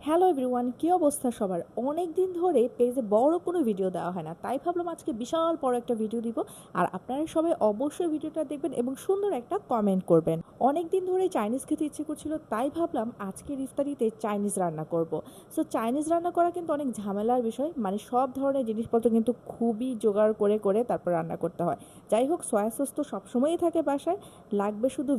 Hello everyone, কী অবস্থা সবার? অনেক দিন ধরে পেজে বড় কোনো ভিডিও দেওয়া হয় না, তাই ভাবলাম আজকে বিশাল বড় একটা ভিডিও দিব। আর আপনারা সবাই অবশ্যই ভিডিওটা দেখবেন এবং সুন্দর একটা কমেন্ট করবেন। অনেক দিন ধরে চাইনিজ খেতে ইচ্ছে করছিল, তাই ভাবলাম আজকের ইফতারিতে চাইনিজ রান্না করব। সো চাইনিজ রান্না করা কিন্তু অনেক ঝামেলার বিষয়, মানে সব ধরনের জিনিসপত্র কিন্তু খুবই জোগাড় করে করে তারপর রান্না করতে হয়। যাই হোক, সয়া সস তো সবসময়ই থাকে বাসায়, লাগবে শুধু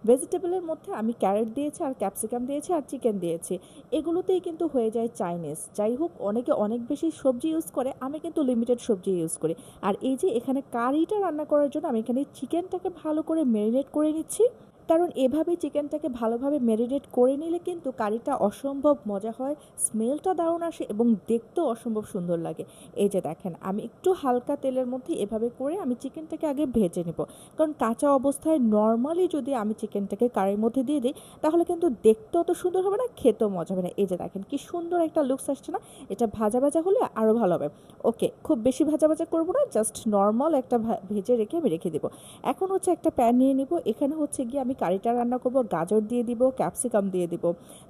ভেজিটেবলের মধ্যে আমি ক্যারেট দিয়েছি আর ক্যাপসিকাম দিয়েছি আর চিকেন দিয়েছি। এগুলোতেই কিন্তু হয়ে যায় চাইনিজ। যাই হোক, অনেকে অনেক বেশি সবজি ইউজ করে, আমি কিন্তু লিমিটেড সবজি ইউজ করি। আর এই যে এখানে কারিটা রান্না করার জন্য আমি এখানে চিকেনটাকে ভালো করে ম্যারিনেট করে নিচ্ছি, কারণ এভাবে চিকেনটাকে ভালোভাবে ম্যারিনেট করে নিলে কিন্তু কারিটা অসম্ভব মজা হয়, স্মেলটা দারুণ আসে এবং দেখতেও অসম্ভব সুন্দর লাগে। এই যে দেখেন, আমি একটু হালকা তেলের মধ্যে এভাবে করে আমি চিকেনটাকে আগে ভেজে নেব, কারণ কাঁচা অবস্থায় নর্মালি যদি আমি চিকেনটাকে কারির মধ্যে দিয়ে দিই তাহলে কিন্তু দেখতে অত সুন্দর হবে না, খেতেও মজা হবে না। এই যে দেখেন কি সুন্দর একটা লুকস আসছে না? এটা ভাজা ভাজা হলে আরও ভালো হবে। ওকে, খুব বেশি ভাজা ভাজা করবো না, জাস্ট নর্মাল একটা ভেজে রেখে আমি রেখে দেবো। এখন হচ্ছে একটা প্যান নিয়ে নিব, এখানে হচ্ছে গিয়ে আমি কারিটা রান্না করব, গাজর দিয়ে দিব, ক্যাপসিকাম দিয়ে দিব,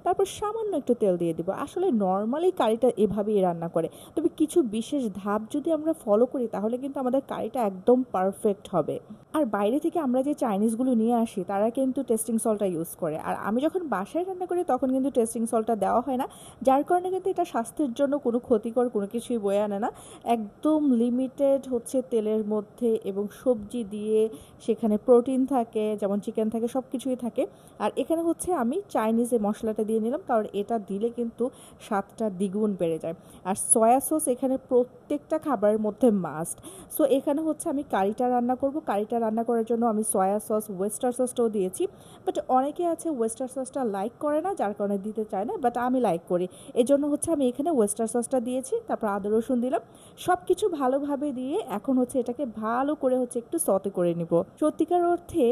তারপর সামান্য একটু তেল দিয়ে দিব। আসলে নর্মালি কারিটা এভাবেই রান্না করে, তবে কিছু বিশেষ ধাপ যদি আমরা ফলো করি তাহলে কিন্তু আমাদের কারিটা একদম পারফেক্ট হবে। আর বাইরে থেকে আমরা যে চাইনিজগুলো নিয়ে আসি তারা কিন্তু টেস্টিং সল্টটা ইউজ করে, আর আমি যখন বাসায় রান্না করি তখন কিন্তু টেস্টিং সল্টটা দেওয়া হয় না, যার কারণে কিন্তু এটা স্বাস্থ্যের জন্য কোনো ক্ষতিকর কোনো কিছুই বয়ে আনে না। একদম লিমিটেড হচ্ছে তেলের মধ্যে এবং সবজি দিয়ে, সেখানে প্রোটিন থাকে যেমন চিকেন থাকে, সব কিছুই থাকে। আর এখানে হচ্ছে আমি চাইনিজে মশলাটা দিয়ে নিলাম, কারণ এটা দিলে কিন্তু স্বাদটা দ্বিগুণ বেড়ে যায়। আর সয়া সস এখানে প্রত্যেকটা খাবারের মধ্যে মাস্ট। সো এখানে হচ্ছে আমি কারিটা রান্না করব, কারিটা রান্না করার জন্য আমি সয়া সস, ওয়েস্টার সসটাও দিয়েছি। বাট অনেকে আছে ওয়েস্টার সসটা লাইক করে না, যার কারণে দিতে চায় না, বাট আমি লাইক করি, এই জন্য হচ্ছে আমি এখানে ওয়েস্টার সসটা দিয়েছি। তারপর আদা রসুন দিলাম, সব কিছু ভালোভাবে দিয়ে এখন হচ্ছে এটাকে ভালো করে হচ্ছে একটু সতে করে নিব। সত্যিকার অর্থে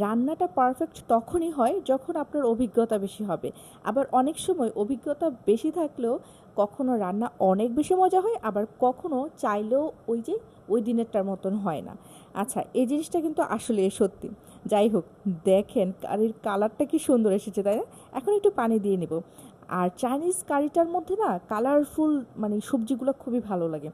রান্নাটা পারফেক্ট তখনই হয় যখন আপনার অভিজ্ঞতা বেশি হবে। আবার অনেক সময় অভিজ্ঞতা বেশি থাকলেও কখনো রান্না অনেক বেশি মজা হয়, আবার কখনো চাইলেও ওই যে ওই দিনেরটার মতন হয় না। আচ্ছা, এই জিনিসটা কিন্তু আসলে সত্যি। যাই হোক, দেখেন কারির কালারটা কি সুন্দর এসেছে, তাই না? এখন একটু পানি দিয়ে নেব। আর চাইনিজ কারিটার মধ্যে না কালারফুল মানে সবজিগুলো খুবই ভালো লাগে।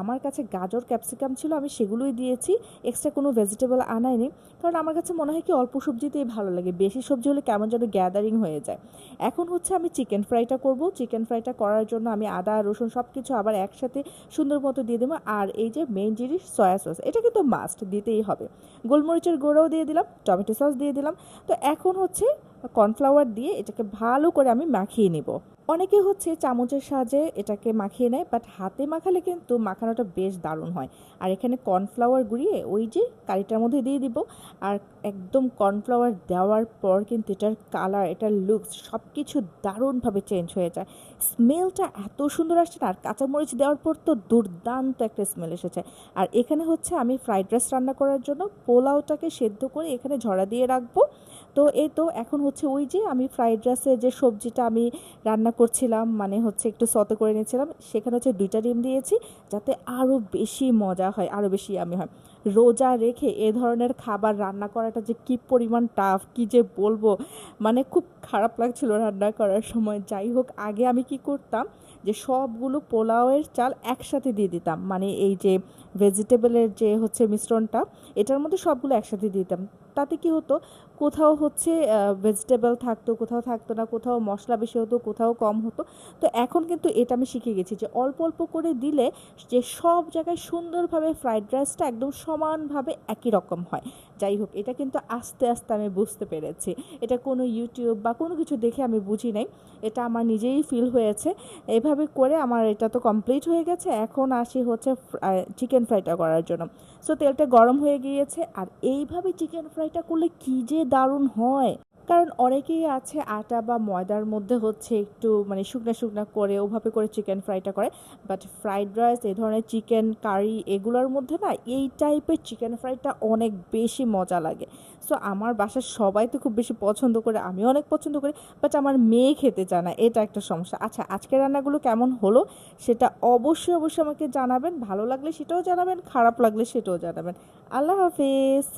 আমার কাছে গাজর ক্যাপসিকাম ছিল, আমি সেগুলোই দিয়েছি, এক্সট্রা কোনো ভেজিটেবল আনাইনি, কারণ আমার কাছে মনে হয় কি অল্প সবজিতেই ভালো লাগে, বেশি সবজি হলে কেমন যেন গ্যাদারিং হয়ে যায়। এখন হচ্ছে আমি চিকেন ফ্রাইটা করব। চিকেন ফ্রাইটা করার জন্য আমি আদা রসুন সব কিছু আবার একসাথে সুন্দর মতো দিয়ে দেবো। আর এই যে মেইন জিনিস সয়া সস, এটা কিন্তু মাস্ট দিতেই হবে। গোলমরিচের গুঁড়োও দিয়ে দিলাম, টমেটো সস দিয়ে দিলাম। তো এখন হচ্ছে কর্নফ্লাওয়ার দিয়ে এটাকে ভালো করে আমি মাখিয়ে নিব। অনেকে হচ্ছে চামচের সাহায্যে এটাকে মাখিয়ে নেয়, বাট হাতে মাখালে কিন্তু মাখানোটা বেশ দারুণ হয়। আর এখানে কর্নফ্লাওয়ার গুঁড়িয়ে ওই যে কারিটার মধ্যে দিয়ে দিব। আর একদম কর্নফ্লাওয়ার দেওয়ার পর কিন্তু এটার কালার, এটার লুকস সব কিছু দারুণভাবে চেঞ্জ হয়ে যায়। স্মেলটা এত সুন্দর আসছে না, আর কাঁচামরিচ দেওয়ার পর তো দুর্দান্ত একটা স্মেল এসেছে। আর এখানে হচ্ছে আমি ফ্রাইড রাইস রান্না করার জন্য পোলাওটাকে সেদ্ধ করে এখানে ঝরা দিয়ে রাখবো। তো এই তো এখন হচ্ছে ওই যে আমি ফ্রাইড রাইসের যে সবজিটা আমি রান্না করছিলাম, মানে হচ্ছে একটু সতে করে নিয়েছিলাম, সেখানে হচ্ছে 2টা ডিম দিয়েছি, যাতে আরও বেশি মজা হয়, আরও বেশি আমি হয়। রোজা রেখে এ ধরনের খাবার রান্না করাটা যে কী পরিমাণ টাফ, কী যে বলবো, মানে খুব খারাপ লাগছিল রান্না করার সময়। যাই হোক, আগে আমি কি করতাম যে সবগুলো পোলাওয়ের চাল একসাথে দিয়ে দিতাম, মানে এই যে ভেজিটেবলের যে হচ্ছে মিশ্রণটা, এটার মধ্যে সবগুলো একসাথে দিতাম। তাতে কি হতো, কোথাও হচ্ছে ভেজিটেবল থাকতো, কোথাও থাকতো না, কোথাও মশলা বেশি হতো, কোথাও কম হতো। তো এখন কিন্তু এটা আমি শিখে গেছি যে অল্প অল্প করে দিলে যে সব জায়গায় সুন্দরভাবে ফ্রাইড রাইসটা একদম সমানভাবে একই রকম হয়। যাই হোক, এটা কিন্তু আস্তে আস্তে আমি বুঝতে পেরেছি, এটা কোনো ইউটিউব বা কোনো কিছু দেখে আমি বুঝি নাই, এটা আমার নিজেই ফিল হয়েছে। এভাবে করে আমার এটা তো কমপ্লিট হয়ে গেছে, এখন আসি হচ্ছে চিকেন ফ্রাইটা করার জন্য। সো তেলটা গরম হয়ে গিয়েছে, আর এইভাবে চিকেন ফ্রাইটা করলে কী যে দারুণ হয়। কারণ অনেকেই আছে আটা বা ময়দার মধ্যে হচ্ছে একটু মানে শুকনা শুকনা করে ওভাবে করে চিকেন ফ্রাইটা করে, বাট ফ্রাইড রাইস এই ধরনের চিকেন কারি এগুলোর মধ্যে না এই টাইপের চিকেন ফ্রাইটা অনেক বেশি মজা লাগে। সো আমার বাসার সবাই তো খুব বেশি পছন্দ করে, আমিও অনেক পছন্দ করি, বাট আমার মেয়ে খেতে চায় না, এটা একটা সমস্যা। আচ্ছা, আজকের রান্নাগুলো কেমন হলো সেটা অবশ্যই অবশ্যই আমাকে জানাবেন, ভালো লাগলে সেটাও জানাবেন, খারাপ লাগলে সেটাও জানাবেন। আল্লাহ হাফিজ।